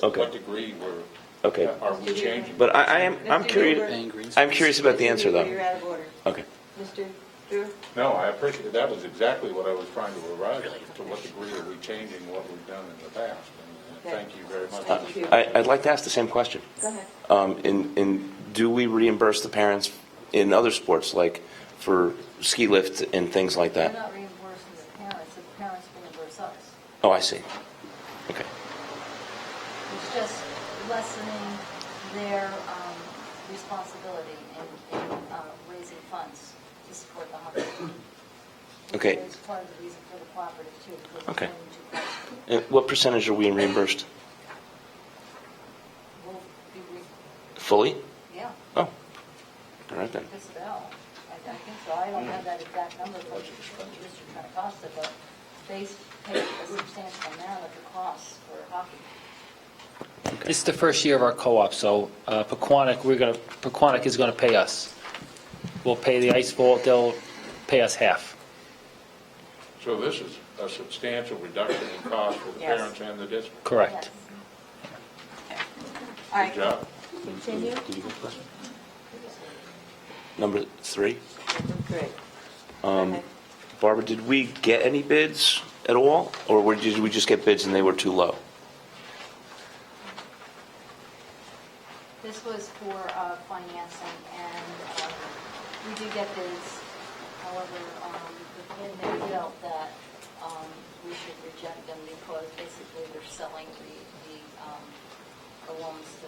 Okay. what degree Okay. are we changing? But I'm Mr. curious. Milford. I'm curious about the Mr. answer, Milford, though. You're out of order. Okay. Mr. Drew? No, I appreciate, that was exactly what I was trying to arrive at, to what degree are we changing what we've done in the past? And Okay. thank you very much. Thank you. I'd like to ask the same question. Go ahead. Do we reimburse the parents in other sports, like for ski lift and things like We're that? not reimbursing the parents reimburse us. Oh, I see. Okay. It's just lessening their responsibility in raising funds to support the hockey. Okay. It's part of the reason for the cooperative too, because it's Okay. only too costly. And what percentage are we reimbursed? We'll be, Fully? yeah, Oh, all right then. just about. I think so. I don't have that exact number from the district trying to cost it, but they pay a substantial amount of the costs for hockey. This is the first year of our co-op, so Pequannock is going to pay us. We'll pay the ice vault, they'll pay us half. So this is a substantial reduction in cost for the Yes. parents and the district. Correct. All right, Good job. continue. Number 3. Great. Go ahead. Barbara, did we get any bids at all? Or did we just get bids and they were too low? This was for financing, and we do get bids. However, the bid they felt that we should reject them because basically they're selling the loans to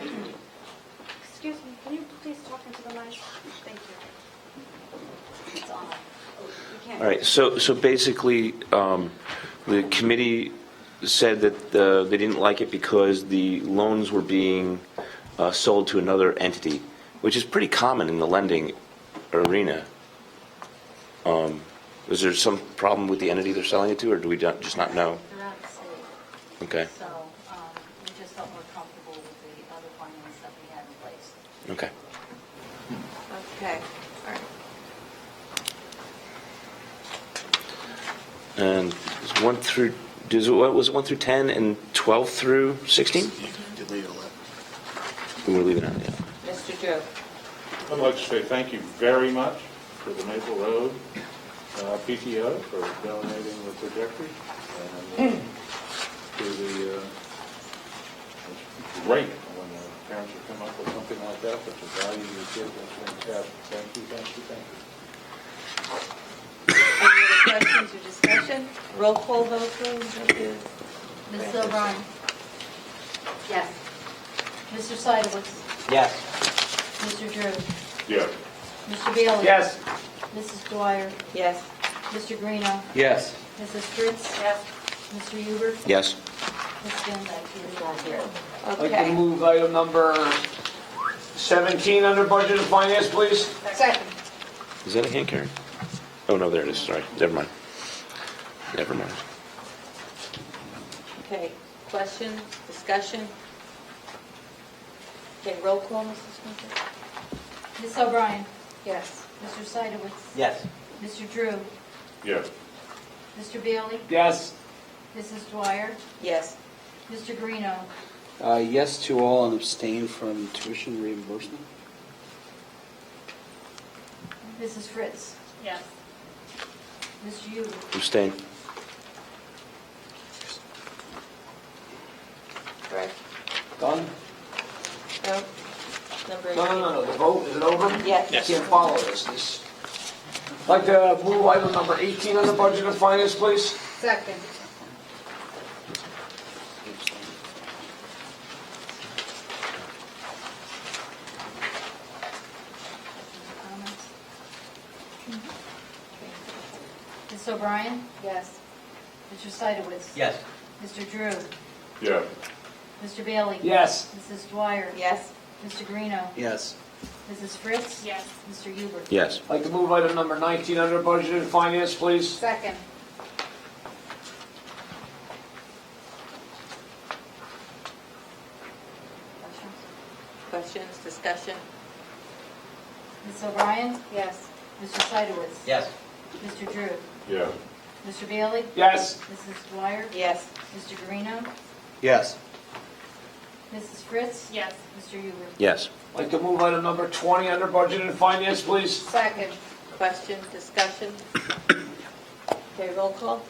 another entity. Excuse me, can you please talk into the mic? Thank you. It's on. You can't. All right, so basically, the committee said that they didn't like it because the loans were being sold to another entity, which is pretty common in the lending arena. Is there some problem with the entity they're selling it to, or do we just not know? They're out of state. Okay, So we just felt more comfortable with the other finance that we had in place. okay. Okay, all right. And is 1 through, what was it, 1 through 10 and 12 through 16? We were leaving out, yeah. Mr. Drew? I'd like to say thank you very much to the Maple Road PTO for donating the projectors, and to the, it's great when the parents have come up with something like that, such a value to your kids. That's fantastic. Thank you, thank you, thank you. Any other questions or discussion? Roll call vote, please. Mrs. O'Brien? Yes. Mr. Seidowitz? Yes. Mr. Drew? Yeah. Mr. Bailey? Yes. Mrs. Dwyer? Yes. Mr. Greeno? Yes. Mrs. Fritz? Yes. Mr. Huber? Yes? Ms. Van Dyke is not here. I'd like to Okay. move item number 17 under Budget and Finance, please. Second. Is that a hand carry? Oh, no, there it is, sorry, never mind. Never mind. Okay, question, discussion? Okay, roll call, Mrs. Smith? Ms. O'Brien? Yes. Mr. Seidowitz? Yes. Mr. Drew? Yes. Mr. Bailey? Yes. Mrs. Dwyer? Yes. Mr. Greeno? Yes to all and abstain from tuition reimbursement. Mrs. Fritz? Yes. Mr. Huber? Abstain. Greg? Done? No? Number 18? No. The vote, is it over? Yes. I can't follow this. I'd like to move item number 18 under Budget and Finance, please. Second. Comments? Ms. O'Brien? Yes. Mr. Seidowitz? Yes. Mr. Drew? Yeah. Mr. Bailey? Yes. Mrs. Dwyer? Yes. Mr. Greeno? Yes. Mrs. Fritz? Yes. Mr. Huber? Yes. I'd like to move item number 19 under Budget and Finance, please. Second. Questions, discussion? Ms. O'Brien? Yes. Mr. Seidowitz? Yes. Mr. Drew? Yeah. Mr. Bailey? Yes. Mrs. Dwyer? Yes. Mr. Greeno? Yes. Mrs. Fritz? Yes. Mr. Huber? Yes. I'd like to move item number 20 under budget and finance, please. Second. Question, discussion? Okay, roll call?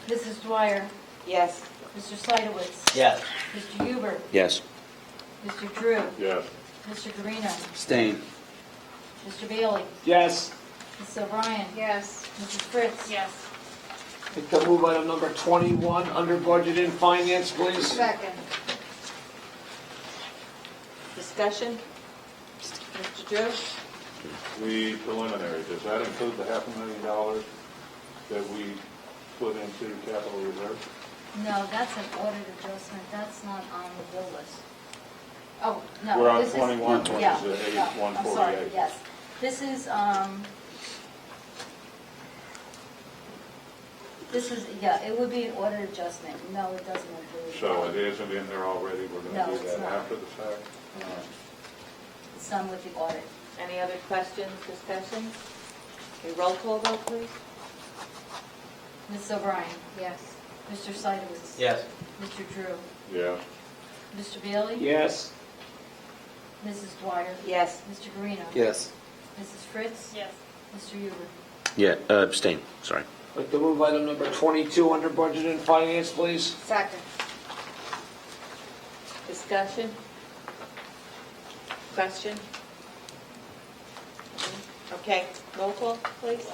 Mrs. Dwyer? Yes. Mr. Seidowitz? Yes. Mr. Huber? Yes. Mr. Drew? Yes. Mr. Guarino? Abstain. Mr. Bailey? Yes. Mrs. O'Brien? Yes. Mrs. Fritz? Yes. I'd like to move item number 21 under budget and finance, please. Second. Discussion? Mr. Drew? The preliminary, does that include the $500,000 that we put into capital reserve? No, that's an audit adjustment, that's not on the bill list. Oh, no. We're on this is- 21, which is yeah, the yeah, I'm sorry, 148. yes. This is, yeah, it would be an audit adjustment. No, it doesn't include. So it isn't in there already, we're No, going to do it's that not. after the fact? It's done with the audit. Any other questions, discussion? Okay, roll call vote, please. Ms. O'Brien? Yes. Mr. Seidowitz? Yes. Mr. Drew? Yes. Mr. Bailey? Yes. Mrs. Dwyer? Yes. Mr. Guarino? Yes. Mrs. Fritz? Yes. Mr. Huber? Yeah, abstain, sorry. I'd like to move item number 22 under budget and finance, please. Second. Discussion? Question? Okay, roll call, please.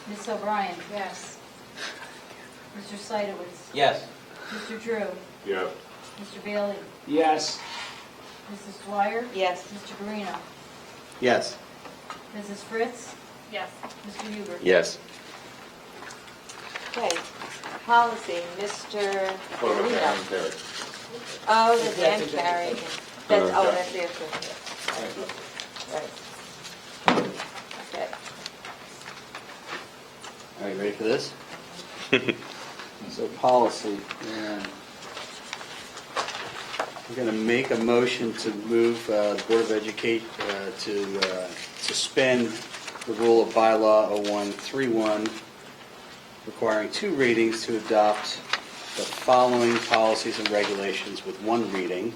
Ms. O'Brien? Yes. Mr. Seidowitz? Yes. Mr. Drew? Yes. Mr. Bailey? Yes. Mrs. Dwyer? Yes. Mr. Guarino? Yes. Mrs. Fritz? Yes. Mr. Huber? Yes. Okay, policy, Mr. What about Guarino. Karen Terry? Oh, the Dan carry. That's, oh, that's the issue. Right. Okay. All right, ready for this? So policy, and we're going to make a motion to move the Board of Education to suspend the rule of bylaw 0131, requiring 2 readings to adopt the following policies and regulations with 1 reading.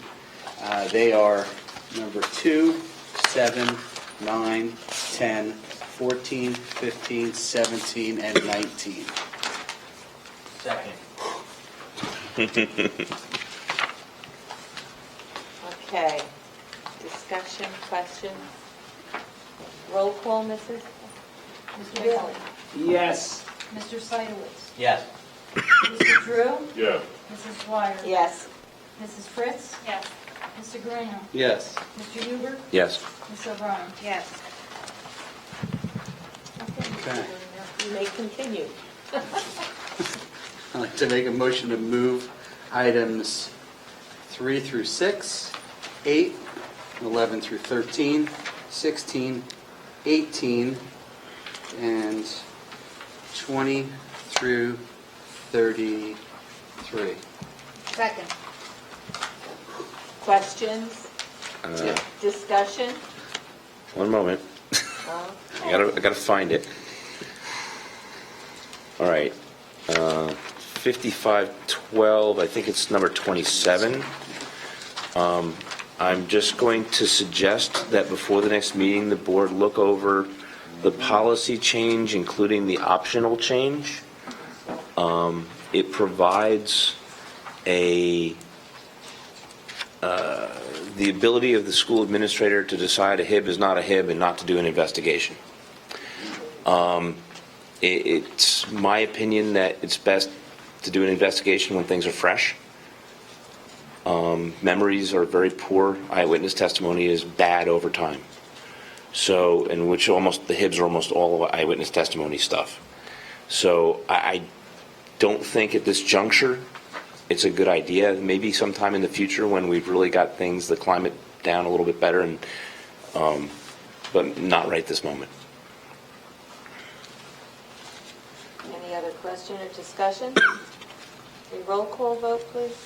They are number 2, 7, 9, 10, 14, 15, 17, and 19. Second. Okay. Discussion, question. Roll call, Mrs. Mr. Bailey? Yes. Mr. Seidowitz? Yes. Mr. Drew? Yes. Mrs. Dwyer? Yes. Mrs. Fritz? Yes. Mr. Guarino? Yes. Mr. Huber? Yes. Ms. O'Brien? Yes. Okay. You may continue. I'd like to make a motion to move items 3 through 6, 8, 11 through 13, 16, 18, and 20 through 33. Second. Questions? Discussion? One moment. I gotta find it. All right. 5512, I think it's number 27. I'm just going to suggest that before the next meeting, the board look over the policy change, including the optional change. It provides the ability of the school administrator to decide a HIB is not a HIB and not to do an investigation. It's my opinion that it's best to do an investigation when things are fresh. Memories are very poor. Eyewitness testimony is bad over time. So, in which almost the HIBs are almost all eyewitness testimony stuff. So, I don't think at this juncture it's a good idea. Maybe sometime in the future when we've really got things, the climate down a little bit better, and but not right this moment. Any other question or discussion? A roll call vote, please.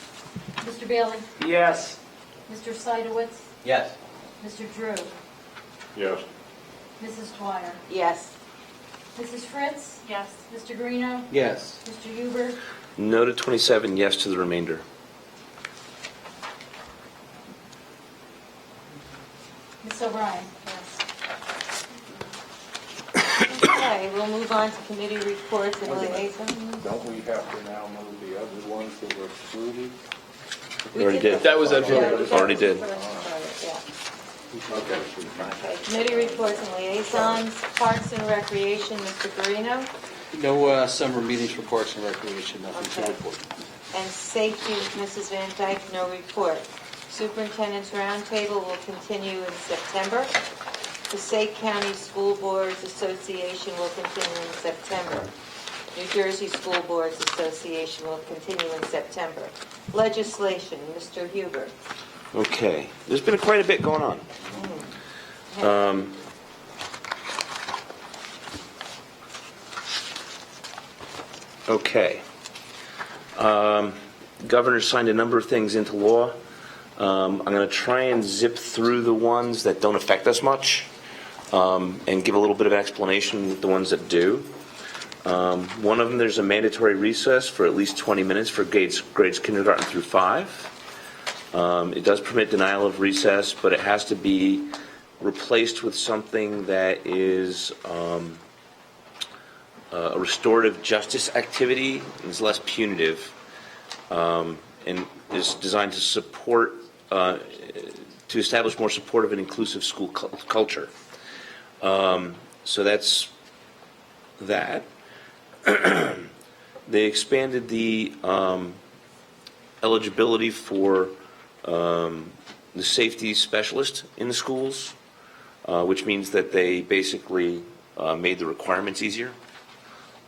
Mr. Bailey? Yes. Mr. Seidowitz? Yes. Mr. Drew? Yes. Mrs. Dwyer? Yes. Mrs. Fritz? Yes. Mr. Guarino? Yes. Mr. Huber? No to 27, yes to the remainder. Ms. O'Brien? Okay, we'll move on to committee reports and liaisons. Don't we have to now move the other ones that were excluded? We already did. That was it. Yeah, we Already did. Yeah. Okay. Okay, committee reports and liaisons, Parks and Recreation, Mr. Guarino, No summer meetings for Parks and Recreation, nothing to Okay. report. and Safety, Mrs. Van Dyke, no report. Superintendent's Roundtable will continue in September. Passaic County School Boards Association will continue in September. New Jersey School Boards Association will continue in September. Legislation, Mr. Huber. Okay, there's been quite a bit going on. Okay. Governor signed a number of things into law. I'm going to try and zip through the ones that don't affect us much and give a little bit of explanation with the ones that do. One of them, there's a mandatory recess for at least 20 minutes for grades kindergarten through 5. It does permit denial of recess, but it has to be replaced with something that is a restorative justice activity and is less punitive, and is designed to support, to establish more supportive and inclusive school culture. So that's that. They expanded the eligibility for the safety specialist in the schools, which means that they basically made the requirements easier.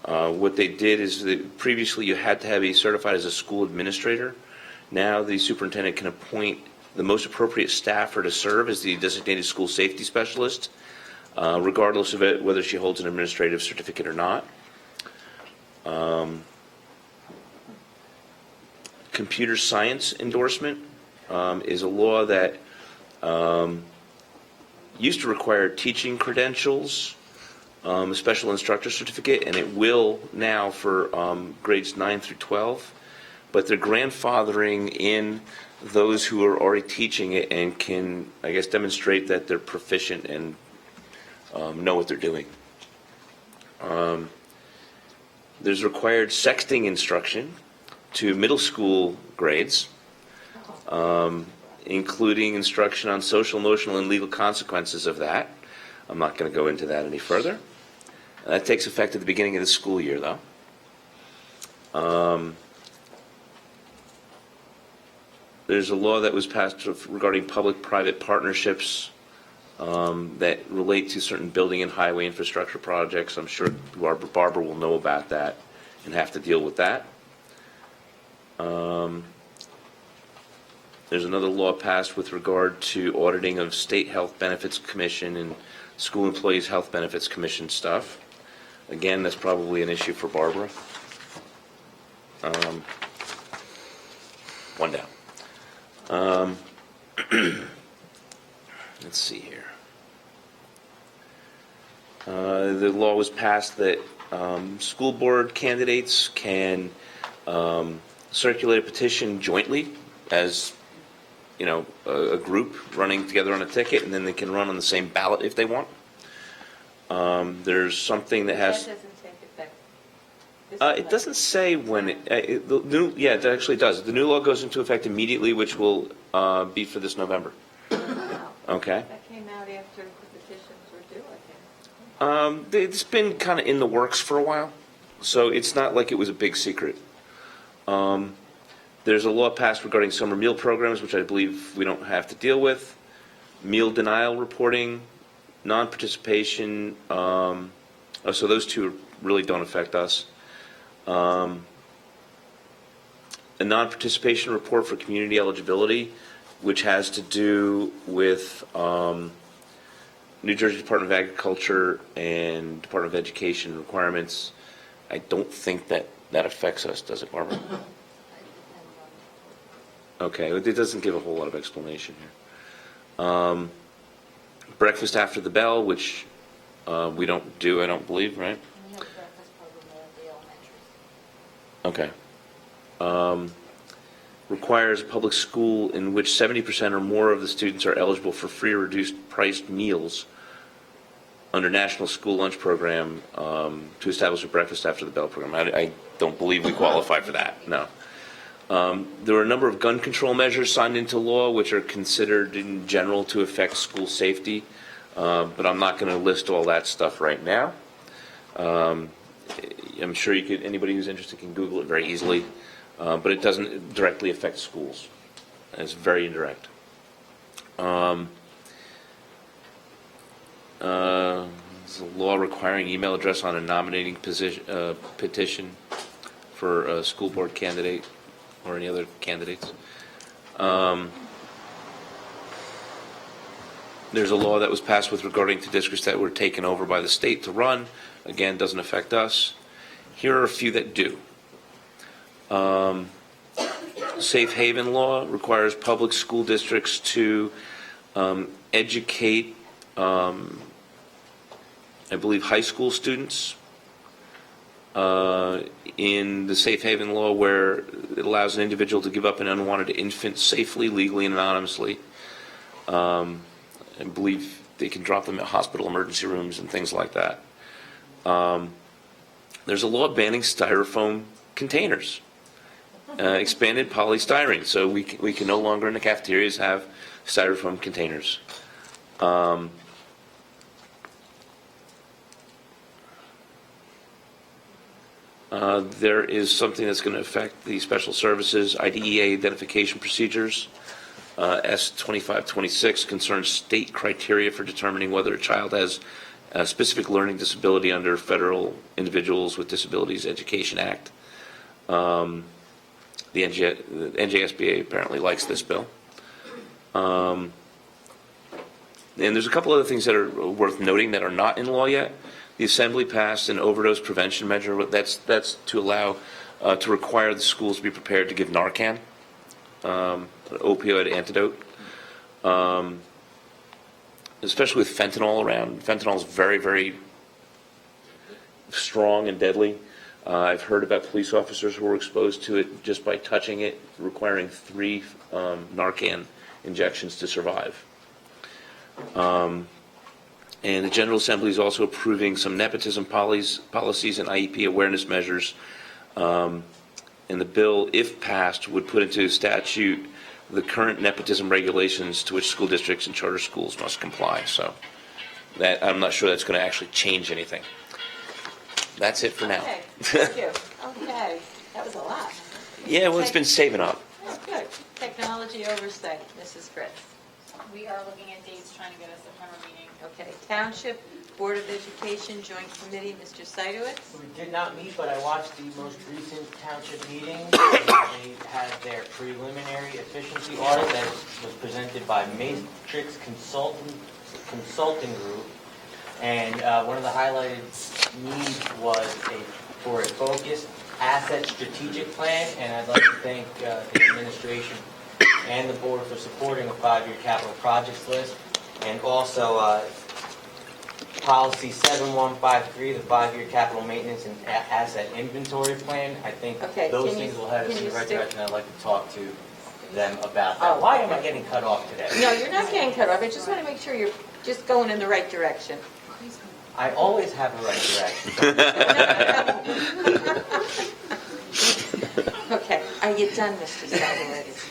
What they did is that previously you had to have be certified as a school administrator. Now the superintendent can appoint the most appropriate staffer to serve as the designated school safety specialist, regardless of it, whether she holds an administrative certificate or not. Computer science endorsement is a law that used to require teaching credentials, a special instructor certificate, and it will now for grades 9 through 12. But they're grandfathering in those who are already teaching it and can, I guess, demonstrate that they're proficient and know what they're doing. There's required sexting instruction to middle school grades, including instruction on social, emotional, and legal consequences of that. I'm not going to go into that any further. That takes effect at the beginning of the school year, though. There's a law that was passed regarding public-private partnerships that relate to certain building and highway infrastructure projects. I'm sure Barbara will know about that and have to deal with that. There's another law passed with regard to auditing of State Health Benefits Commission and School Employees Health Benefits Commission stuff. Again, that's probably an issue for Barbara. One down. Let's see here. The law was passed that school board candidates can circulate a petition jointly as, you know, a group running together on a ticket, and then they can run on the same ballot if they want. There's something that has. That doesn't take effect. It doesn't say when yeah, it actually does. The new law goes into effect immediately, which will be for this November. Okay. That came out after the petitions were due, I think. It's been kind of in the works for a while, so it's not like it was a big secret. There's a law passed regarding summer meal programs, which I believe we don't have to deal with. Meal denial reporting, non-participation. So those two really don't affect us. A non-participation report for community eligibility, which has to do with New Jersey Department of Agriculture and Department of Education requirements. I don't think that affects us, does it, Barbara? Okay, it doesn't give a whole lot of explanation here. Breakfast after the bell, which we don't do, I don't believe, right? We have a breakfast program at the elementary. Okay. requires a public school in which 70% or more of the students are eligible for free or reduced priced meals under National School Lunch Program to establish a breakfast after the bell program. I don't believe we qualify for that, no. There are a number of gun control measures signed into law which are considered in general to affect school safety, but I'm not going to list all that stuff right now. I'm sure you could, anybody who's interested can Google it very easily, but it doesn't directly affect schools. It's very indirect. There's a law requiring email address on a nominating petition for a school board candidate or any other candidates. There's a law that was passed with regarding to districts that were taken over by the state to run. Again, doesn't affect us. Here are a few that do. Safe haven law requires public school districts to educate, I believe, high school students in the safe haven law, where it allows an individual to give up an unwanted infant safely, legally, and anonymously. I believe they can drop them at hospital emergency rooms and things like that. There's a law banning styrofoam containers, expanded polystyrene, so we can no longer in the cafeterias have styrofoam containers. There is something that's going to affect the special services IDEA identification procedures. S2526 concerns state criteria for determining whether a child has a specific learning disability under Federal Individuals with Disabilities Education Act. The NJSBA apparently likes this bill. And there's a couple other things that are worth noting that are not in law yet. The Assembly passed an overdose prevention measure. That's to allow, to require the schools to be prepared to give Narcan, an opioid antidote, especially with fentanyl around. Fentanyl is very, very strong and deadly. I've heard about police officers who were exposed to it just by touching it, requiring 3 Narcan injections to survive. And the General Assembly is also approving some nepotism policies and IEP awareness measures. And the bill, if passed, would put into statute the current nepotism regulations to which school districts and charter schools must comply. So that, I'm not sure that's going to actually change anything. That's it for now. Okay, thank you. Okay, that was a lot. Yeah, well, it's been saving up. Oh, good. Technology oversight, Mrs. Fritz. We are looking at dates, trying to get a September meeting. Okay, Township Board of Education Joint Committee, Mr. Seidowitz. We did not meet, but I watched the most recent township meeting. They had their preliminary efficiency audit that was presented by Matrix Consulting Group. And one of the highlighted needs was for a focused asset strategic plan. And I'd like to thank the administration and the board for supporting a 5-year capital projects list. And also policy 7153, the 5-year capital maintenance and asset inventory plan. I think Okay, those can things you- will head us can in you the right stick- direction. I'd like to talk to them about that. Oh, Why am okay. I getting cut off today? No, you're not getting cut off. I just want to make sure you're just going in the right direction. I always have the right direction. Okay, are you done, Mr. Seidowitz?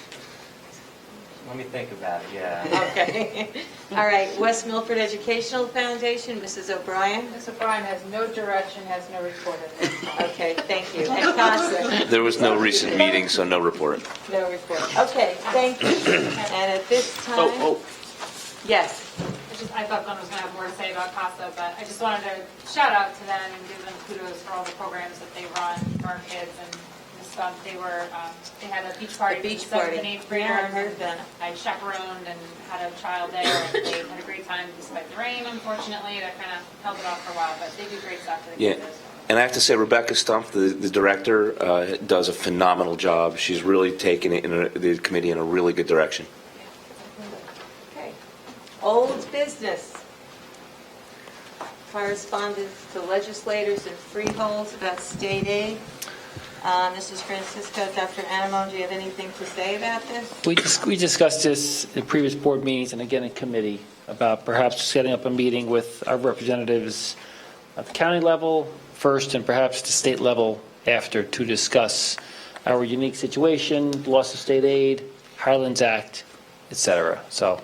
Let me think about it, yeah. Okay. All right, West Milford Educational Foundation, Mrs. O'Brien. Ms. O'Brien has no direction, has no report at this time. Okay, thank you. And CASA, There was no recent meeting, so no report. no report. Okay, thank you. And at this time, yes. I thought Glenn was going to have more to say about CASA, but I just wanted to shout out to them and give them kudos for all the programs that they run for our kids. And this month they had a beach party The beach for the 7th and party. 8th graders. Yeah, I heard that. I chaperoned and had a child there, and they had a great time despite the rain, unfortunately. That kind of held it off for a while, but they do great stuff for the Yeah. kids. And I have to say, Rebecca Stumpf, the director, does a phenomenal job. She's really taken it the committee in a really good direction. Okay. Old business. Correspondence to legislators and freeholds about state aid. Mrs. Francisco, Dr. Animo, do you have anything to say about this? We discussed this in previous board meetings and again in committee about perhaps setting up a meeting with our representatives at the county level first and perhaps the state level after to discuss our unique situation, loss of state aid, Highlands Act, et cetera. So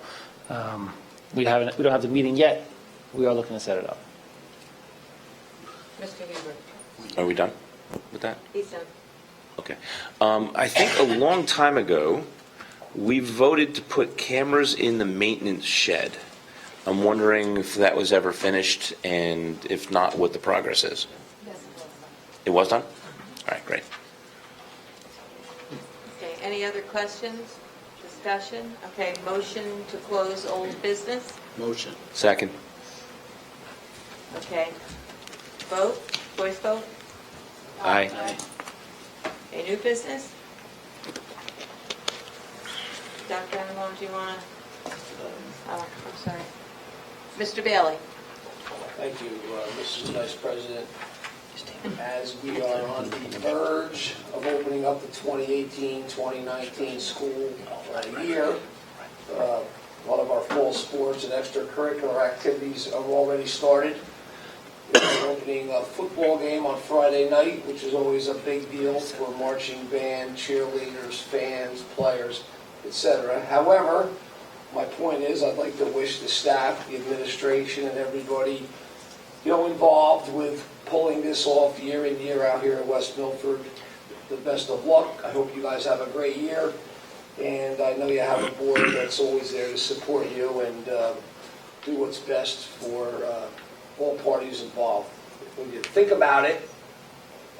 we don't have the meeting yet. We are looking to set it up. Mr. Huber? Are we done with that? He's done. Okay. I think a long time ago, we voted to put cameras in the maintenance shed. I'm wondering if that was ever finished, and if not, what the progress is. It was done? All right, great. Okay, any other questions, discussion? Okay, motion to close old business? Motion. Second. Okay. Vote, voice vote? Aye. Okay, new business? Dr. Animo, do you want to? Oh, I'm sorry. Mr. Bailey? Thank you, Mrs. Vice President. As we are on the verge of opening up the 2018-2019 school year, a lot of our fall sports and extracurricular activities have already started. We're opening a football game on Friday night, which is always a big deal for marching band, cheerleaders, fans, players, etc. However, my point is, I'd like to wish the staff, the administration, and everybody, involved with pulling this off year in, year out here in West Milford, the best of luck. I hope you guys have a great year, and I know you have a board that's always there to support you and do what's best for all parties involved. When you think about it,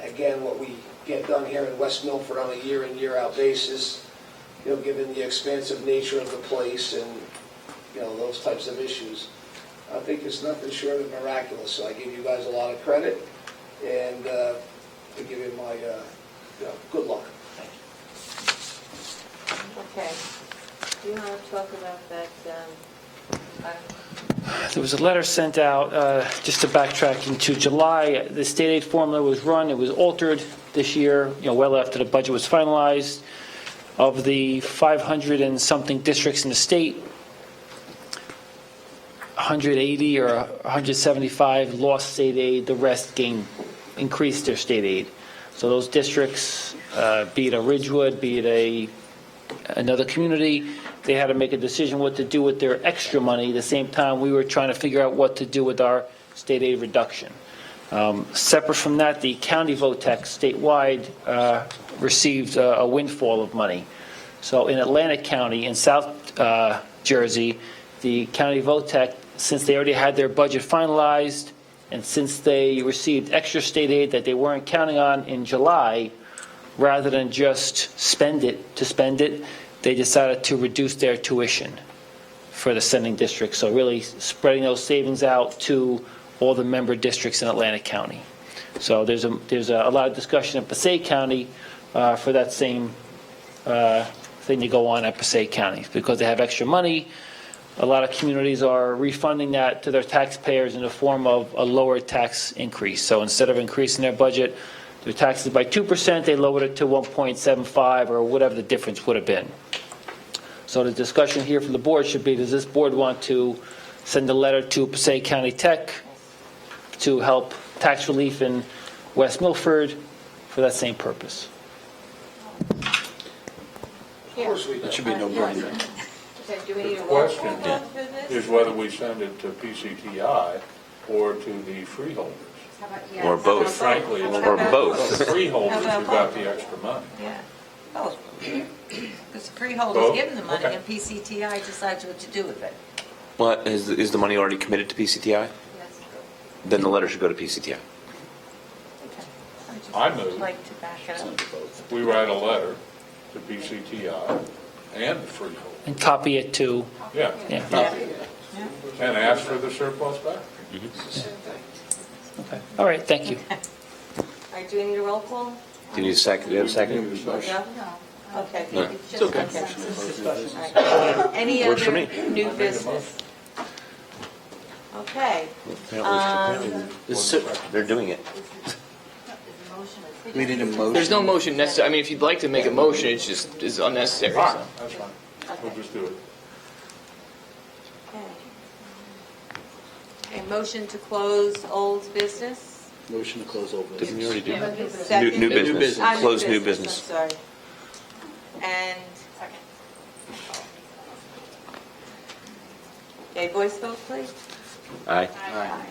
again, what we get done here in West Milford on a year in, year out basis, given the expansive nature of the place and, those types of issues, I think it's nothing short of miraculous. So I give you guys a lot of credit, and I give you my good luck. Okay. Do you want to talk about that? There was a letter sent out, just to backtrack into July. The state aid formula was run. It was altered this year, well after the budget was finalized. Of the 500 and something districts in the state, 180 or 175 lost state aid. The rest increased their state aid. So those districts, be it a Ridgewood, be it another community, they had to make a decision what to do with their extra money. At the same time, we were trying to figure out what to do with our state aid reduction. Separate from that, the county VOTEC statewide received a windfall of money. So in Atlantic County in South Jersey, the county VOTEC, since they already had their budget finalized, and since they received extra state aid that they weren't counting on in July, rather than just spend it, they decided to reduce their tuition for the sending district. So really spreading those savings out to all the member districts in Atlantic County. So there's a lot of discussion in Passaic County for that same thing to go on at Passaic County because they have extra money. A lot of communities are refunding that to their taxpayers in the form of a lower tax increase. So instead of increasing their budget, their taxes by 2%, they lowered it to 1.75 or whatever the difference would have been. So the discussion here from the board should be, does this board want to send a letter to Passaic County Tech to help tax relief in West Milford for that same purpose? Of course we do. It should be no brainer. Okay, do we need The a roll question call vote for this? is whether we send it to PCTI or to the freeholders. How about Or yes? both. Frankly, it's Or both. the freeholders How about who got both? the extra money. Yeah. Oh, because the freeholders Both? give them the money Okay. and PCTI decides what to do with it. Well, is the money already committed to PCTI? Yes. Then the letter should go to PCTI. Okay. I just move. like to back it up. We write a letter to PCTI and the freeholders. And copy it to, Yeah, yeah. and ask for the surplus back. Okay. All right, thank you. All right, do we need a roll call? Do you need a second? Do you have a second? No? No. Okay. No. It's It's okay. consensus. All right. Any Works for other me. new business? Okay. Apparently, they're doing it. We need a motion. There's no motion necessary. I mean, if you'd like to make a motion, it's just is unnecessary. Fine, So. that's fine. We'll just do it. A motion to close old business? Motion to close open. Didn't we already do that? Second. New business, business. close new business. I'm sorry. And, Second. okay, voice vote, please. Aye. Aye.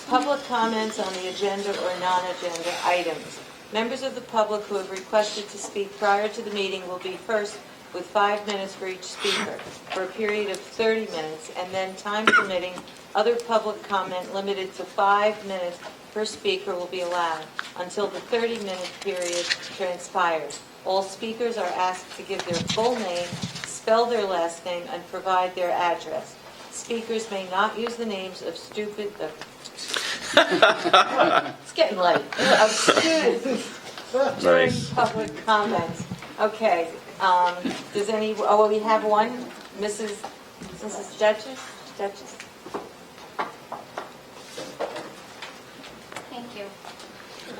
Public comments on the agenda or non-agenda items. Members of the public who have requested to speak prior to the meeting will be first with 5 minutes for each speaker for a period of 30 minutes, and then, time permitting, other public comment limited to 5 minutes per speaker will be allowed until the 30-minute period transpires. All speakers are asked to give their full name, spell their last name, and provide their address. Speakers may not use the names of it's getting late. Of students during Nice. public comments. Okay, does any, we have one, Mrs. Duchess? Thank you.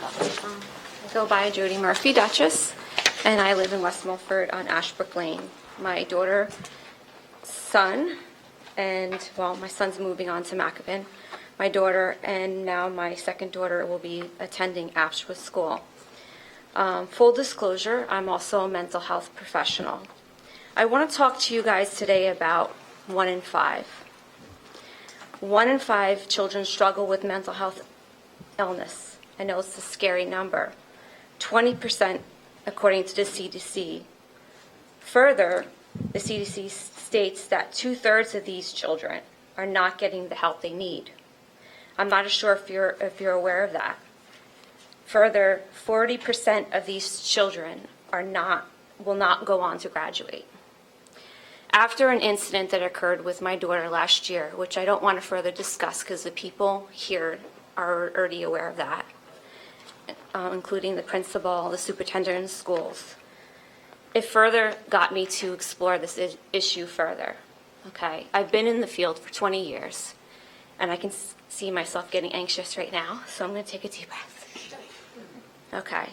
I go by Jody Murphy, Duchess, and I live in West Milford on Ashbrook Lane. My daughter, son, and, well, my son's moving on to Macabin. My daughter and now my second daughter will be attending Ashbrook School. Full disclosure, I'm also a mental health professional. I want to talk to you guys today about 1 in 5. 1 in 5 children struggle with mental health illness. I know it's a scary number. 20% according to the CDC. Further, the CDC states that 2/3 of these children are not getting the help they need. I'm not sure if you're aware of that. Further, 40% of these children will not go on to graduate. After an incident that occurred with my daughter last year, which I don't want to further discuss because the people here are already aware of that, including the principal, the superintendent in schools, it further got me to explore this issue further. Okay, I've been in the field for 20 years, and I can see myself getting anxious right now, so I'm going to take a deep breath. Okay.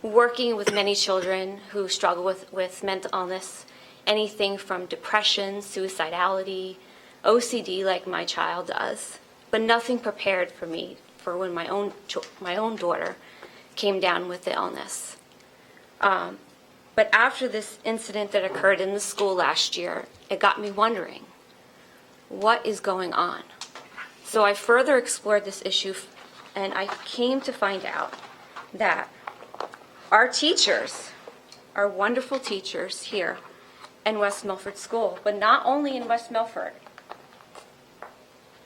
Working with many children who struggle with mental illness, anything from depression, suicidality, OCD like my child does, but nothing prepared for me for when my own daughter came down with the illness. But after this incident that occurred in the school last year, it got me wondering, what is going on? So I further explored this issue, and I came to find out that our teachers, our wonderful teachers here in West Milford School, but not only in West Milford,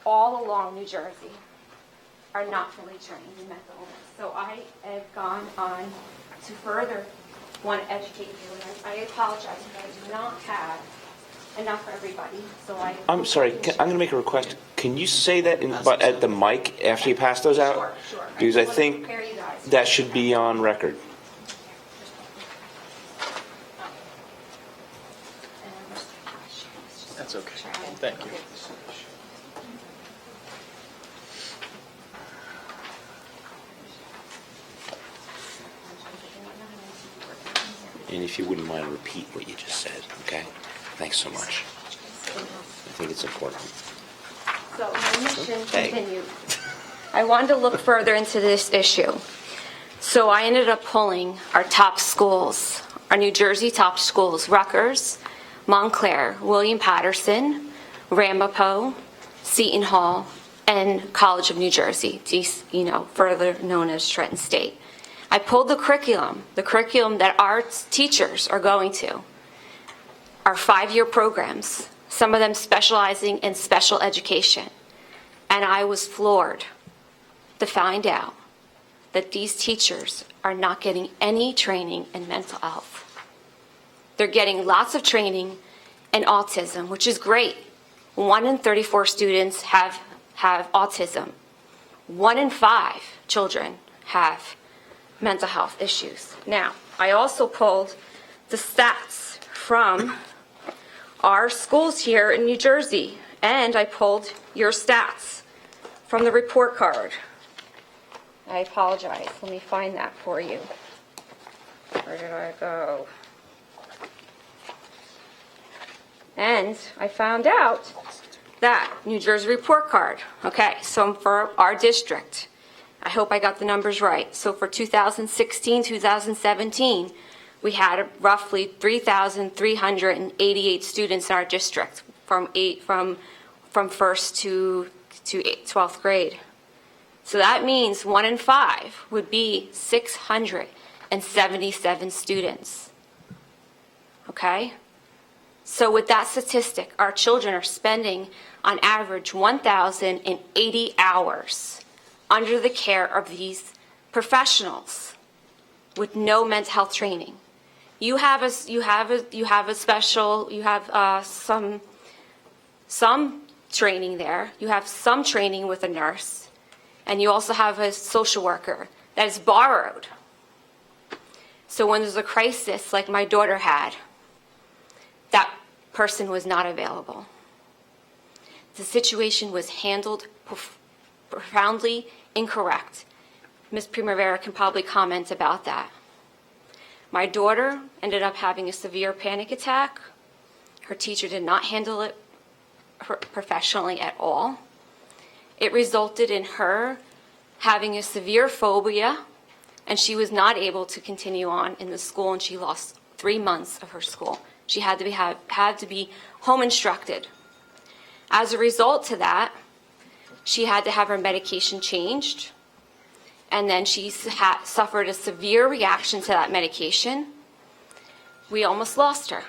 all along New Jersey, are not fully trained in mental illness. So I have gone on to further want to educate you, and I apologize if I do not have enough for everybody, so I'm sorry, I'm going to make a request. Can you say that at the mic after you pass those out? Sure. Because I just wanna think prepare you guys. that should be on record. That's okay. Thank you. And if you wouldn't mind, repeat what you just said, okay? Thanks so much. I think it's important. So my mission Okay. continued. I wanted to look further into this issue. So I ended up pulling our top schools, our New Jersey top schools, Rutgers, Montclair, William Patterson, Ramapo, Seton Hall, and College of New Jersey, further known as Trenton State. I pulled the curriculum that our teachers are going to, our 5-year programs, some of them specializing in special education. And I was floored to find out that these teachers are not getting any training in mental health. They're getting lots of training in autism, which is great. 1 in 34 students have autism. 1 in 5 children have mental health issues. Now, I also pulled the stats from our schools here in New Jersey, and I pulled your stats from the report card. I apologize. Let me find that for you. Where did I go? And I found out that New Jersey report card. Okay, so for our district, I hope I got the numbers right. So for 2016, 2017, we had roughly 3,388 students in our district from first to 12th grade. So that means 1 in 5 would be 677 students. Okay? So with that statistic, our children are spending on average 1,080 hours under the care of these professionals with no mental health training. You have some training there. You have some training with a nurse, and you also have a social worker that is borrowed. So when there's a crisis like my daughter had, that person was not available. The situation was handled profoundly incorrect. Ms. Primavera can probably comment about that. My daughter ended up having a severe panic attack. Her teacher did not handle it professionally at all. It resulted in her having a severe phobia, and she was not able to continue on in the school, and she lost 3 months of her school. She had to be home instructed. As a result to that, she had to have her medication changed, and then she suffered a severe reaction to that medication. We almost lost her.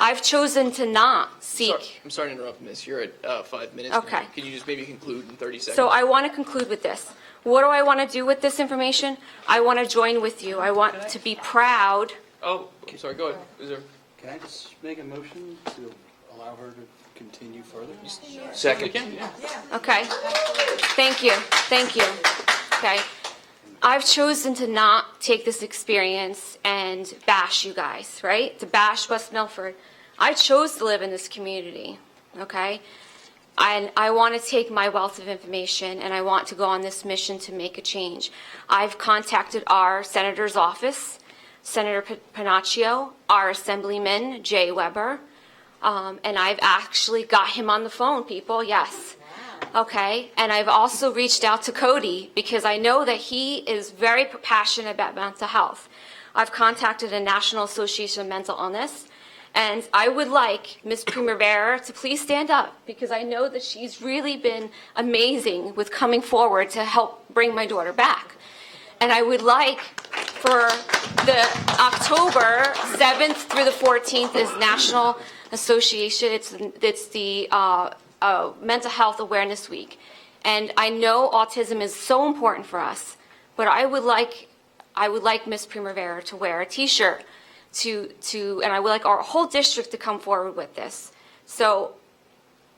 I've chosen to not seek. I'm sorry to interrupt, Miss. You're at 5 minutes. Okay. Can you just maybe conclude in 30 seconds? So I want to conclude with this. What do I want to do with this information? I want to join with you. I want to be proud. Oh, I'm sorry. Go ahead. Is there? Can I just make a motion to allow her to continue further? Second. Yeah. Okay. Thank you. Thank you. Okay. I've chosen to not take this experience and bash you guys, right? To bash West Milford. I chose to live in this community, okay? And I want to take my wealth of information and I want to go on this mission to make a change. I've contacted our senator's office, Senator Panaccio, our Assemblyman, Jay Weber, and I've actually got him on the phone, people, yes. Okay, and I've also reached out to Cody because I know that he is very passionate about mental health. I've contacted the National Association of Mental Illness, and I would like Ms. Primavera to please stand up because I know that she's really been amazing with coming forward to help bring my daughter back. And I would like for the October 7th through the 14th is National Association. It's the Mental Health Awareness Week. And I know autism is so important for us, but I would like Ms. Primavera to wear a t-shirt and I would like our whole district to come forward with this. So,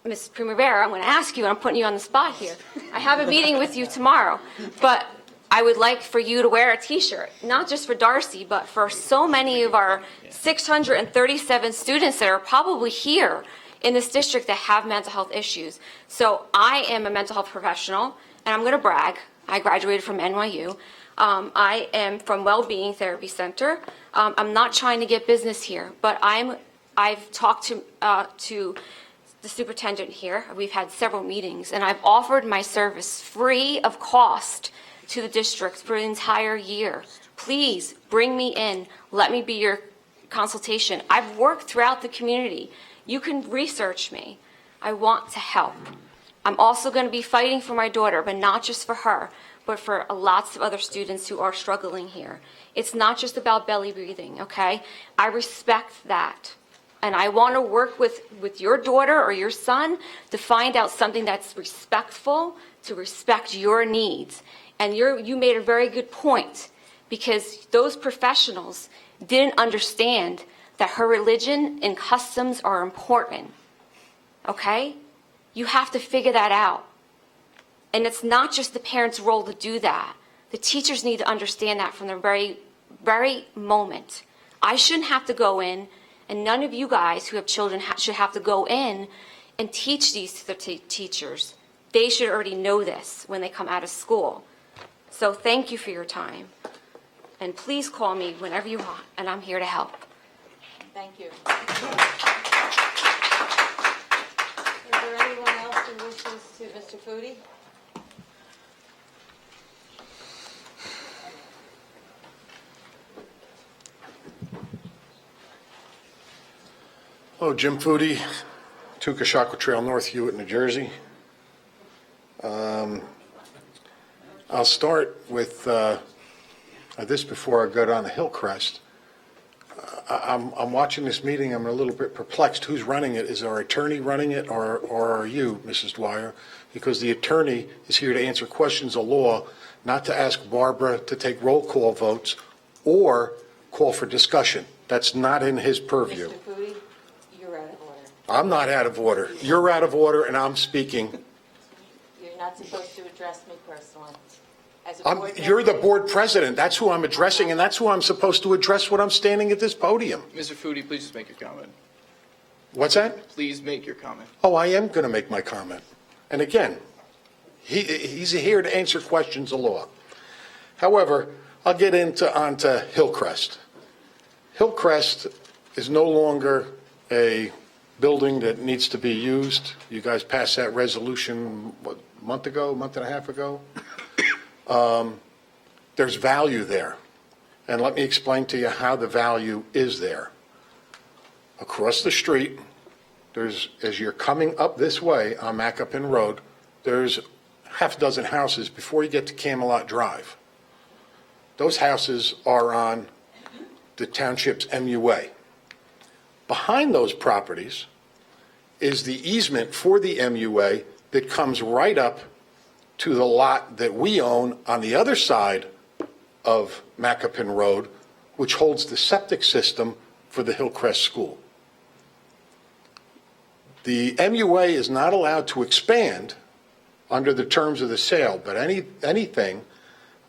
Ms. Primavera, I'm going to ask you, and I'm putting you on the spot here. I have a meeting with you tomorrow, but I would like for you to wear a t-shirt, not just for Darcy, but for so many of our 637 students that are probably here in this district that have mental health issues. So I am a mental health professional, and I'm going to brag. I graduated from NYU. I am from Wellbeing Therapy Center. I'm not trying to get business here, but I've talked to the superintendent here. We've had several meetings, and I've offered my service free of cost to the district for the entire year. Please bring me in. Let me be your consultation. I've worked throughout the community. You can research me. I want to help. I'm also going to be fighting for my daughter, but not just for her, but for lots of other students who are struggling here. It's not just about belly breathing, okay? I respect that. And I want to work with your daughter or your son to find out something that's respectful, to respect your needs. And you made a very good point, because those professionals didn't understand that her religion and customs are important, okay? You have to figure that out. And it's not just the parents' role to do that. The teachers need to understand that from the very, very moment. I shouldn't have to go in, and none of you guys who have children should have to go in and teach these to the teachers. they should already know this when they come out of school. So thank you for your time. And please call me whenever you want, and I'm here to help. Thank you. Is there anyone else who wishes to, Mr. Foodie? Hello, Jim Foodie, Tukashakwa Trail, North Hewitt, New Jersey. I'll start with this before I go down to Hillcrest. I'm watching this meeting, I'm a little bit perplexed. Who's running it? Is our attorney running it, or are you, Mrs. Dwyer? Because the attorney is here to answer questions of law, not to ask Barbara to take roll call votes or call for discussion. That's not in his purview. Mr. Foodie, you're out of order. I'm not out of order. You're out of order, and I'm speaking. You're not supposed to address me personally. As a board You're the member- board president. That's who I'm addressing, and that's who I'm supposed to address when I'm standing at this podium. Mr. Foodie, please just make your comment. What's that? Please make your comment. Oh, I am going to make my comment. And again, he's here to answer questions of law. However, I'll get onto Hillcrest. Hillcrest is no longer a building that needs to be used. You guys passed that resolution, what, a month and a half ago? There's value there. And let me explain to you how the value is there. Across the street, as you're coming up this way on Macapin Road, there's half a dozen houses before you get to Camelot Drive. Those houses are on the Township's MUA. Behind those properties is the easement for the MUA that comes right up to the lot that we own on the other side of Macapin Road, which holds the septic system for the Hillcrest School. The MUA is not allowed to expand under the terms of the sale, but anything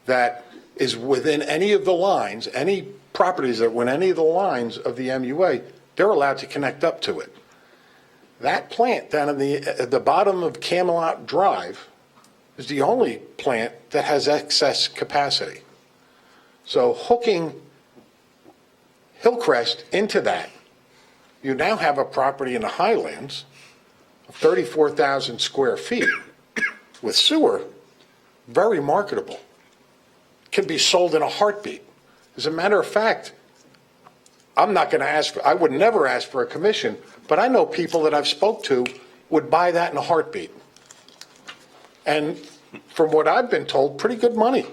that is within any of the lines, any properties that were in any of the lines of the MUA, they're allowed to connect up to it. That plant down at the bottom of Camelot Drive is the only plant that has excess capacity. So hooking Hillcrest into that, you now have a property in the Highlands of 34,000 square feet with sewer, very marketable. Can be sold in a heartbeat. As a matter of fact, I would never ask for a commission, but I know people that I've spoke to would buy that in a heartbeat. And from what I've been told, pretty good money.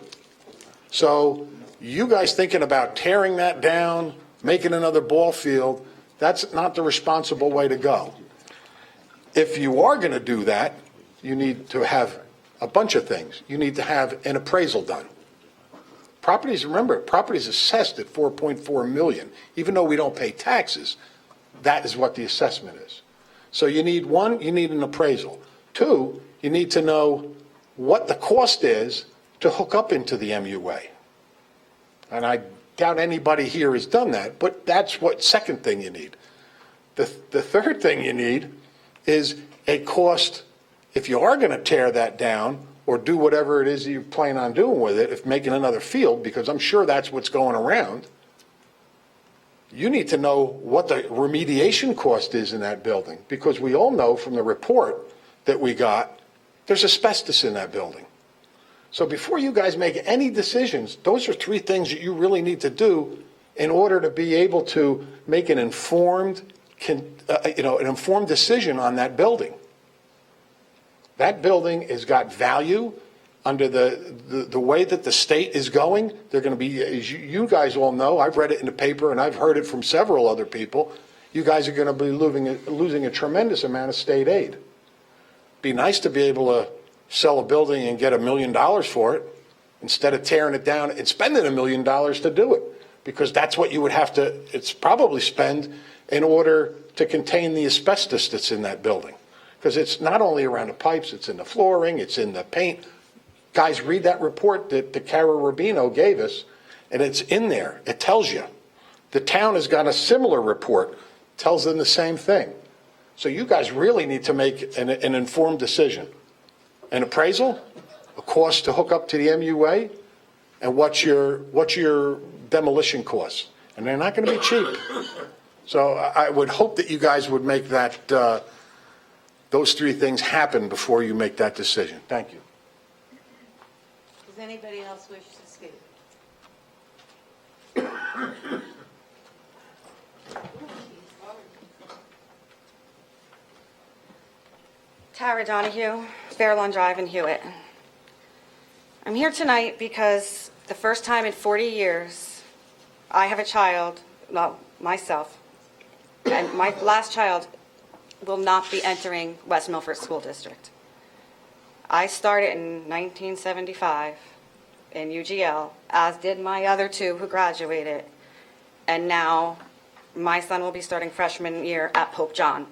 So you guys thinking about tearing that down, making another ball field, that's not the responsible way to go. If you are going to do that, you need to have a bunch of things. You need to have an appraisal done. Remember, property is assessed at $4.4 million. Even though we don't pay taxes, that is what the assessment is. So you need an appraisal. Two, you need to know what the cost is to hook up into the MUA. And I doubt anybody here has done that, but that's what second thing you need. The third thing you need is a cost, if you are going to tear that down or do whatever it is you plan on doing with it, if making another field, because I'm sure that's what's going around, you need to know what the remediation cost is in that building, because we all know from the report that we got, there's asbestos in that building. So before you guys make any decisions, those are three things that you really need to do in order to be able to make an informed decision on that building. That building has got value under the way that the state is going. They're going to be, as you guys all know, I've read it in the paper and I've heard it from several other people, you guys are going to be losing a tremendous amount of state aid. Be nice to be able to sell a building and get $1 million for it instead of tearing it down and spending $1 million to do it, because that's what you would have to, it's probably spend in order to contain the asbestos that's in that building. Because it's not only around the pipes, it's in the flooring, it's in the paint. Guys, read that report that Cara Rubino gave us, and it's in there. It tells you. The town has got a similar report, tells them the same thing. So you guys really need to make an informed decision. an appraisal, a cost to hook up to the MUA, and what's your demolition costs? And they're not going to be cheap. So I would hope that you guys would make that, those three things happen before you make that decision. Thank you. Does anybody else wish to speak? Tara Donahue, Fairlawn Drive in Hewitt. I'm here tonight because the first time in 40 years, I have a child, well, myself, and my last child will not be entering West Milford School District. I started in 1975 in UGL, as did my other two who graduated, and now my son will be starting freshman year at Pope John.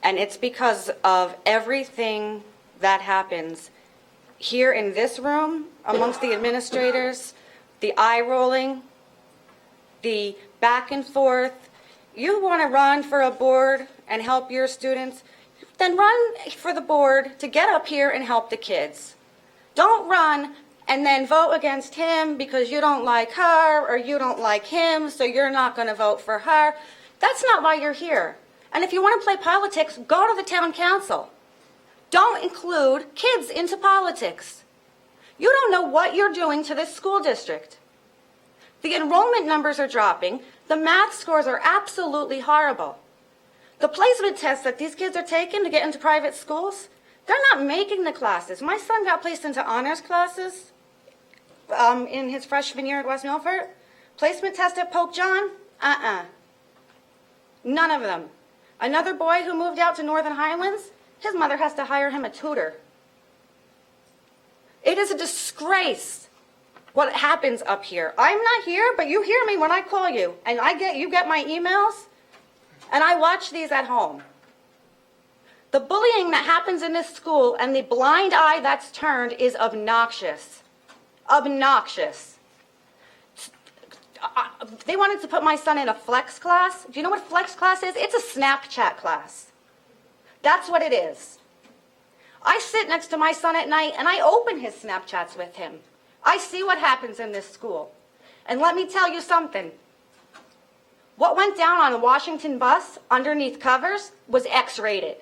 And it's because of everything that happens here in this room, amongst the administrators, the eye rolling, the back and forth. You want to run for a board and help your students, then run for the board to get up here and help the kids. Don't run and then vote against him because you don't like her or you don't like him, so you're not going to vote for her. That's not why you're here. And if you want to play politics, go to the town council. Don't include kids into politics. You don't know what you're doing to this school district. The enrollment numbers are dropping. The math scores are absolutely horrible. The placement tests that these kids are taking to get into private schools, they're not making the classes. My son got placed into honors classes in his freshman year at West Milford. Placement test at Pope John, none of them. Another boy who moved out to Northern Highlands, his mother has to hire him a tutor. It is a disgrace what happens up here. I'm not here, but you hear me when I call you, and you get my emails, and I watch these at home. The bullying that happens in this school and the blind eye that's turned is obnoxious. Obnoxious. They wanted to put my son in a flex class. Do you know what flex class is? It's a Snapchat class. That's what it is. I sit next to my son at night and I open his Snapchats with him. I see what happens in this school. And let me tell you something. What went down on the Washington bus underneath covers was X-rated.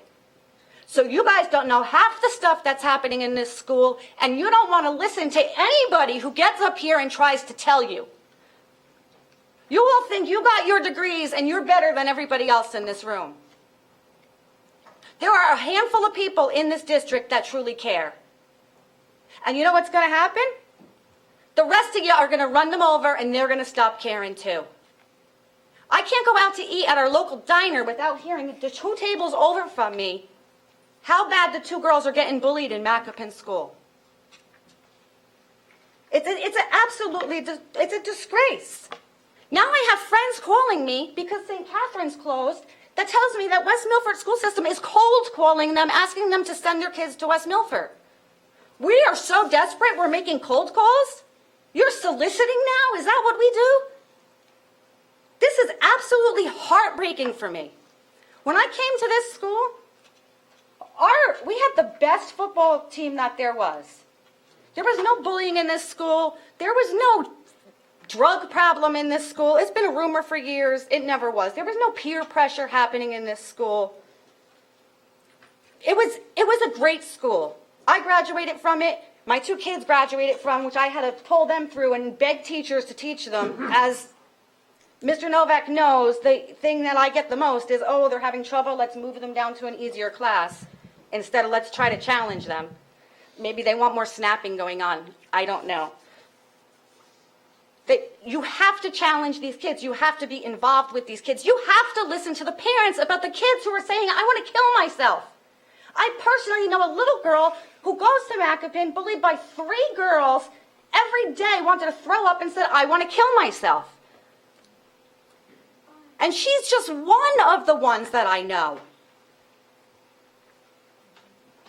So you guys don't know half the stuff that's happening in this school, and you don't want to listen to anybody who gets up here and tries to tell you. You all think you got your degrees and you're better than everybody else in this room. There are a handful of people in this district that truly care. And you know what's going to happen? The rest of you are going to run them over and they're going to stop caring too. I can't go out to eat at our local diner without hearing the 2 tables over from me how bad the 2 girls are getting bullied in Macapin School. It's a disgrace. Now I have friends calling me because St. Catherine's closed that tells me that West Milford school system is cold calling them, asking them to send their kids to West Milford. We are so desperate we're making cold calls? You're soliciting now? Is that what we do? This is absolutely heartbreaking for me. When I came to this school, we had the best football team that there was. There was no bullying in this school. There was no drug problem in this school. It's been a rumor for years. It never was. There was no peer pressure happening in this school. It was a great school. I graduated from it. My 2 kids graduated from, which I had to pull them through and beg teachers to teach them. As Mr. Novak knows, the thing that I get the most is, oh, they're having trouble, let's move them down to an easier class, instead of let's try to challenge them. Maybe they want more snapping going on. I don't know. You have to challenge these kids. You have to be involved with these kids. You have to listen to the parents about the kids who are saying, I want to kill myself. I personally know a little girl who goes to Macapin, bullied by 3 girls, every day wanted to throw up and said, I want to kill myself. And she's just one of the ones that I know.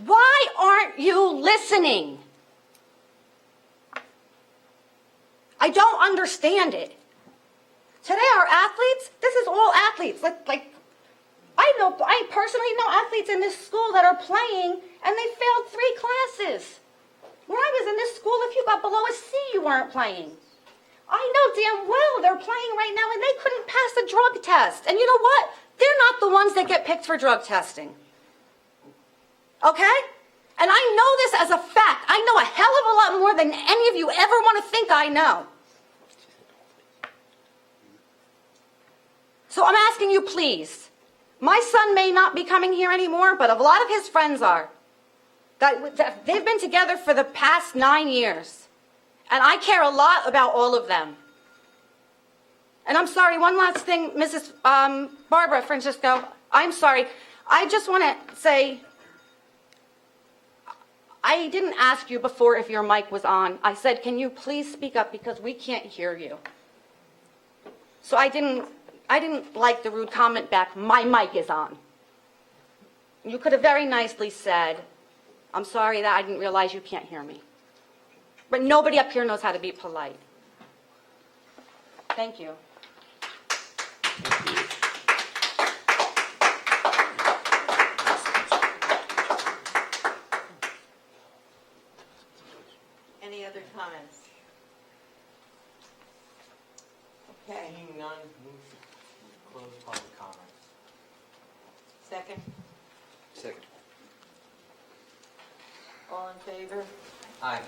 Why aren't you listening? I don't understand it. Today our athletes, this is all athletes. Like I I personally know athletes in this school that are playing and they failed 3 classes. When I was in this school, if you got below a C, you weren't playing. I know damn well they're playing right now and they couldn't pass a drug test. And you know what? They're not the ones that get picked for drug testing. Okay? And I know this as a fact. I know a hell of a lot more than any of you ever want to think I know. So I'm asking you, please. My son may not be coming here anymore, but a lot of his friends are. They've been together for the past 9 years. And I care a lot about all of them. And I'm sorry, one last thing, Mrs. Barbara Francisco. I'm sorry. I just want to say, I didn't ask you before if your mic was on. I said, can you please speak up because we can't hear you. So I didn't like the rude comment back, my mic is on. You could have very nicely said, I'm sorry that I didn't realize you can't hear me. But nobody up here knows how to be polite. Thank you. Any other comments? Okay, Seeing none, move to close public comments. second. Second. All in favor? Aye.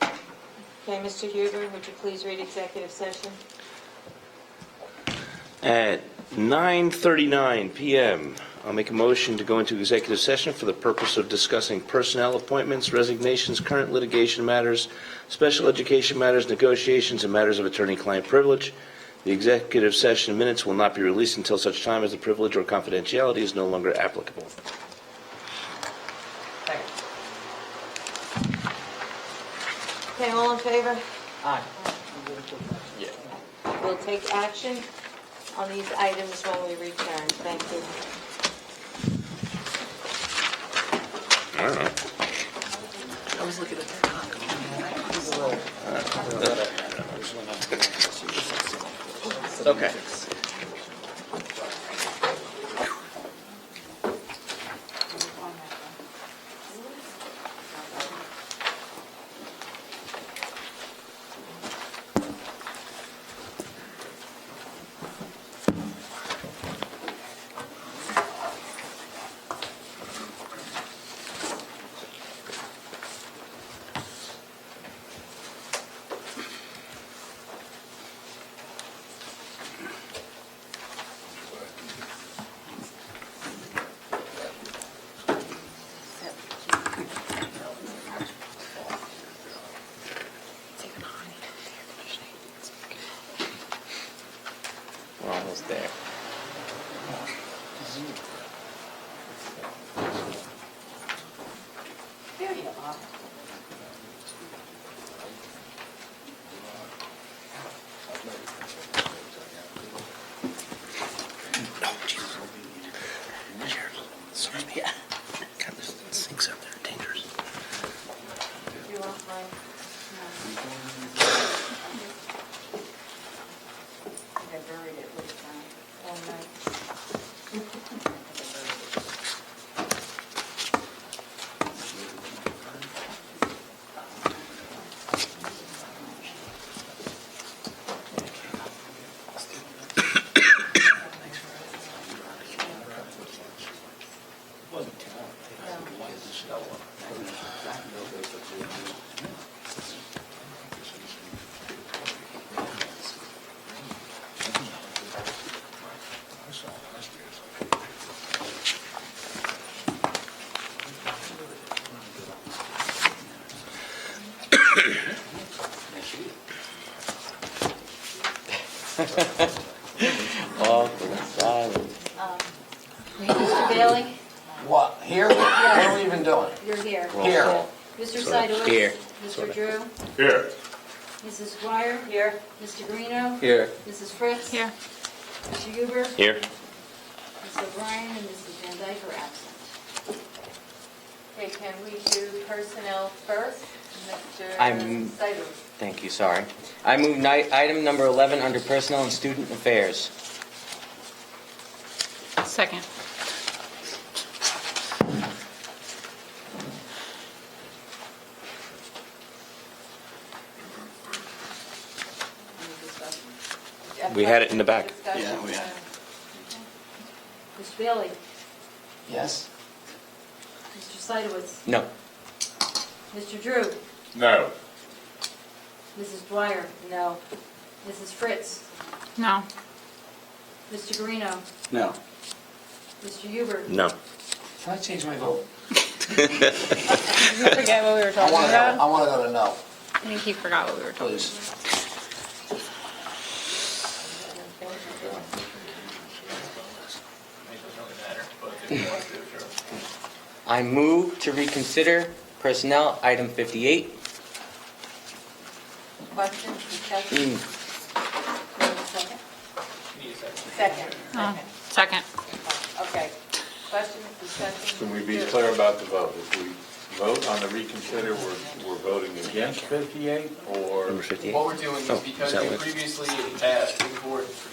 Okay, Mr. Huber, would you please read executive session? At 9:39 PM, I'll make a motion to go into executive session for the purpose of discussing personnel appointments, resignations, current litigation matters, special education matters, negotiations, and matters of attorney-client privilege. The executive session minutes will not be released until such time as the privilege or confidentiality is no longer applicable. Second. Okay, all in favor? Aye. We'll take action on these items when we return. Thank you. I don't know. Okay. We're almost there. There you are. Yeah. God, there's sinks out there, dangerous. You want mine? I buried it with Oh, no. Awkward silence. Mr. Bailey, What, here? What are we even doing? you're here. Here. Mr. Seidowitz. Here. Mr. Drew. Here. Mrs. Squire. Here. Mr. Greeno. Here. Mrs. Fritz. Here. Mr. Huber. Here. Mr. O'Brien and Mrs. Van Dyke are absent. Okay, can we do personnel first? Mr. I'm- Seidowitz. Thank you, sorry. I move item number 11 under Personnel and Student Affairs. Second. We had it in the back. Yeah, we have. Mr. Bailey? Yes? Mr. Seidowitz? No. Mr. Drew? No. Mrs. Dwyer? No. Mrs. Fritz? No. Mr. Guarino? No. Mr. Huber? No. Can I change my vote? Did you forget what we were I talking want to about? go to no, I think he forgot what we were talking please. I move to reconsider personnel item 58. Questions, discussion? Second? Second. Oh, second. Okay. Questions, discussion? Can we be clear about the vote? If we vote on the reconsider, we're voting against 58 or? Number 58? What we're doing Oh, is because is that we what- previously passed, the board has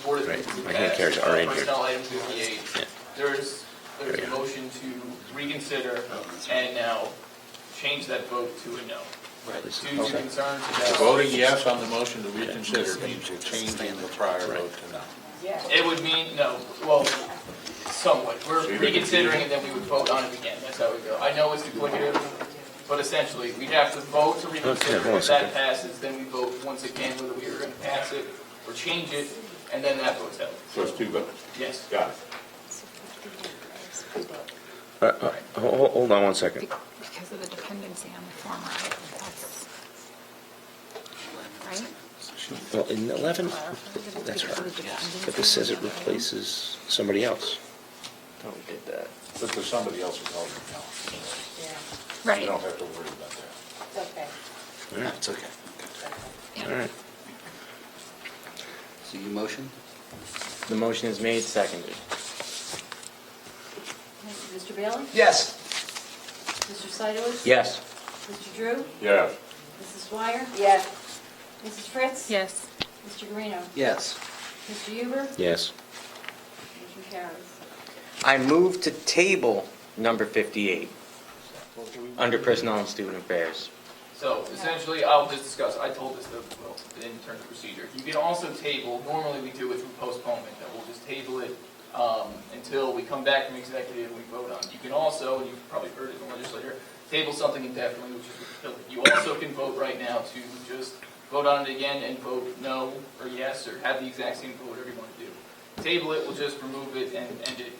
Right, previously my hand passed carries are in here. personnel item 58. Yeah. There's There we a go. motion to reconsider and now change that vote to a no. This- Due to concerns So about. voting yes on the motion to reconsider means you're changing the prior vote to no. It would mean, no, well, somewhat. We're See the reconsidering and then we would vote on it again. That's how we go. I know it's duplicative, but essentially, we'd have to vote to reconsider. hold on a If that second. passes, then we vote once again whether we are going to pass it or change it, and then that vote's held. So it's two votes. Yes. Got it. Hold on one second. Because of the dependency on the former item, that's, right? Well, in 11, that's her. But this says it replaces somebody else. Don't get that. But there's somebody else who's holding it now. You Right. don't have to worry about that. Okay. All right, it's okay. All right. So you motion? The motion is made, seconded. Mr. Bailey? Yes. Mr. Seidowitz? Yes. Mr. Drew? Yes. Mrs. Dwyer? Yes. Mrs. Fritz? Yes. Mr. Guarino? Yes. Mr. Huber? Yes. Motion carries. I move to table number 58 under personnel and student affairs. So essentially, I'll just discuss, I told this in terms of procedure. You can also table, normally we do it through postponement, that we'll just table it until we come back from executive and we vote on it. You can also, and you've probably heard it in the legislature, table something indefinitely, which is repeal it. You also can vote right now to just vote on it again and vote no or yes, or have the exact same vote, whatever you want to do. Table it, we'll just remove it and end it,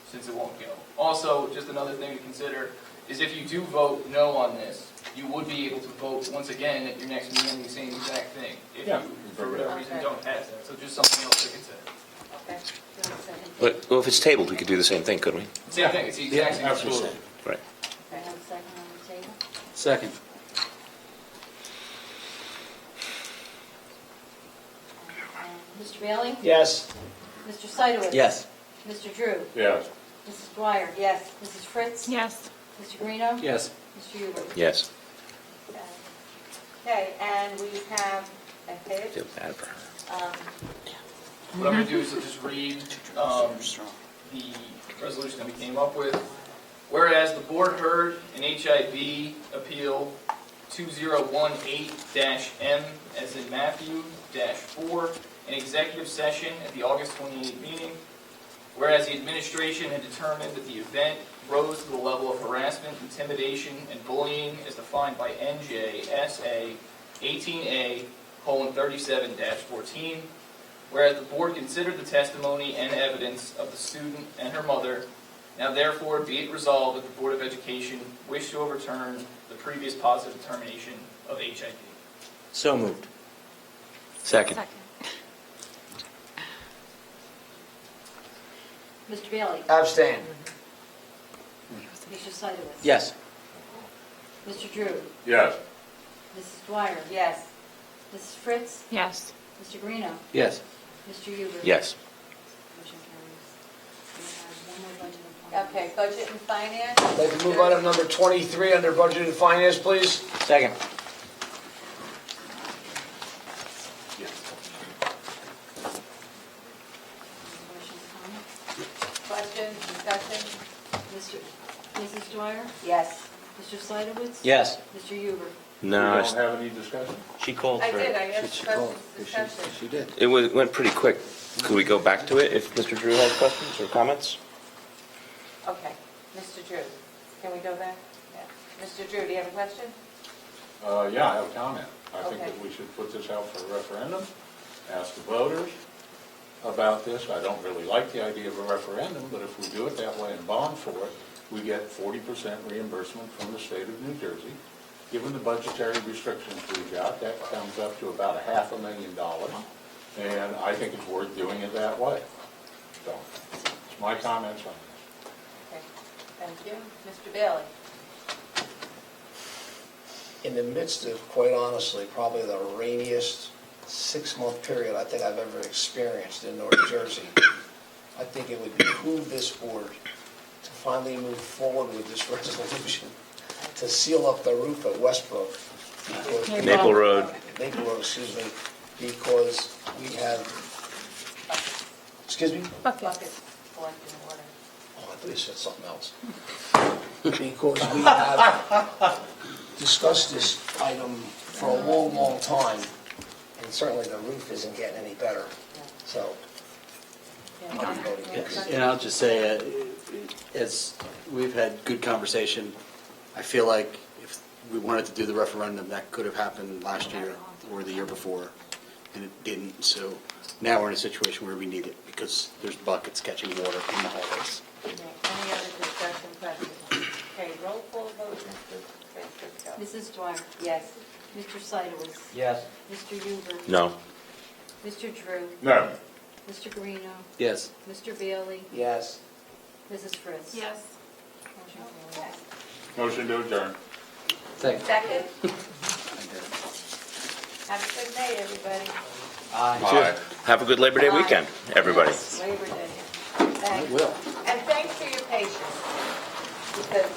since it won't go. Also, just another thing to consider is if you do vote no on this, you would be able to vote once again at your next meeting on the same exact thing, if you, Yeah. for whatever reason, don't pass that. So just something else to consider. Okay. Do I have a second? But, well, if it's tabled, we could do the same thing, couldn't we? Same thing, it's the exact same. Absolutely. Right. Do I have a second on the table? Second. And Mr. Bailey? Yes. Mr. Seidowitz? Yes. Mr. Drew? Yes. Mrs. Dwyer? Yes. Mrs. Fritz? Yes. Mr. Guarino? Yes. Mr. Huber? Yes. Okay, and we have a I fifth. feel bad for her. What I'm going to do is I'll just read the resolution that we came up with. Whereas the board heard an HIB appeal 2018-M as in Matthew -4 in executive session at the August 28th meeting. Whereas the administration had determined that the event rose to the level of harassment, intimidation, and bullying as defined by NJSA 18A:37-14. Whereas the board considered the testimony and evidence of the student and her mother, now therefore be it resolved that the Board of Education wish to overturn the previous positive determination of HIB. So moved. Second. Mr. Bailey? Abstain. Mr. Seidowitz? Yes. Mr. Drew? Yes. Mrs. Dwyer? Yes. Mrs. Fritz? Yes. Mr. Guarino? Yes. Mr. Huber? Yes. Motion carries. We have one more budget and finance. Okay, budget and finance. I'd like to move item number 23 under budget and finance, please. Second. Questions, comments? Mrs. Dwyer? Yes. Mr. Seidowitz? Yes. Mr. Huber? We No, don't have any discussion? She called I for did, it. I asked questions, discussion. She did. it went pretty quick. Could we go back to it if Mr. Drew has questions or comments? Okay, Mr. Drew, can we go back? Yeah. Mr. Drew, do you have a question? Yeah, I have a comment. I think Okay. that we should put this out for a referendum, ask the voters about this. I don't really like the idea of a referendum, but if we do it that way and bond for it, we get 40% reimbursement from the state of New Jersey. Given the budgetary restrictions we've got, that comes up to about $500,000, and I think it's worth doing it that way. So, it's my comments on this. Okay, thank you. Mr. Bailey? In the midst of, quite honestly, probably the rainiest 6-month period I think I've ever experienced in North Jersey, I think it would behoove this board to finally move forward with this resolution to seal up the roof at Westbrook. because- Maple Road. Maple Road, excuse me, because we have, excuse me? Buckets collecting water. Oh, I thought you said something else. Because we have discussed this item for a long, long time, and certainly the roof isn't getting any better, so. I'll be voting yes. And I'll just say, as we've had good conversation, I feel like if we wanted to do the referendum, that could have happened last year or the year before, and it didn't. So now we're in a situation where we need it because there's buckets catching water in the hallways. Okay, any other discussion, questions? Okay, roll call vote, Mr. Francisco. Mrs. Dwyer? Yes. Mr. Seidowitz? Yes. Mr. Huber? No. Mr. Drew? No. Mr. Guarino? Yes. Mr. Bailey? Yes. Mrs. Fritz? Yes. Motion Okay. carries. Motion to adjourn. Second. Second? Have a good night, everybody. Aye. Have a good Labor Day weekend, everybody. Labor Day. I Thanks. will. And thanks for your patience, because.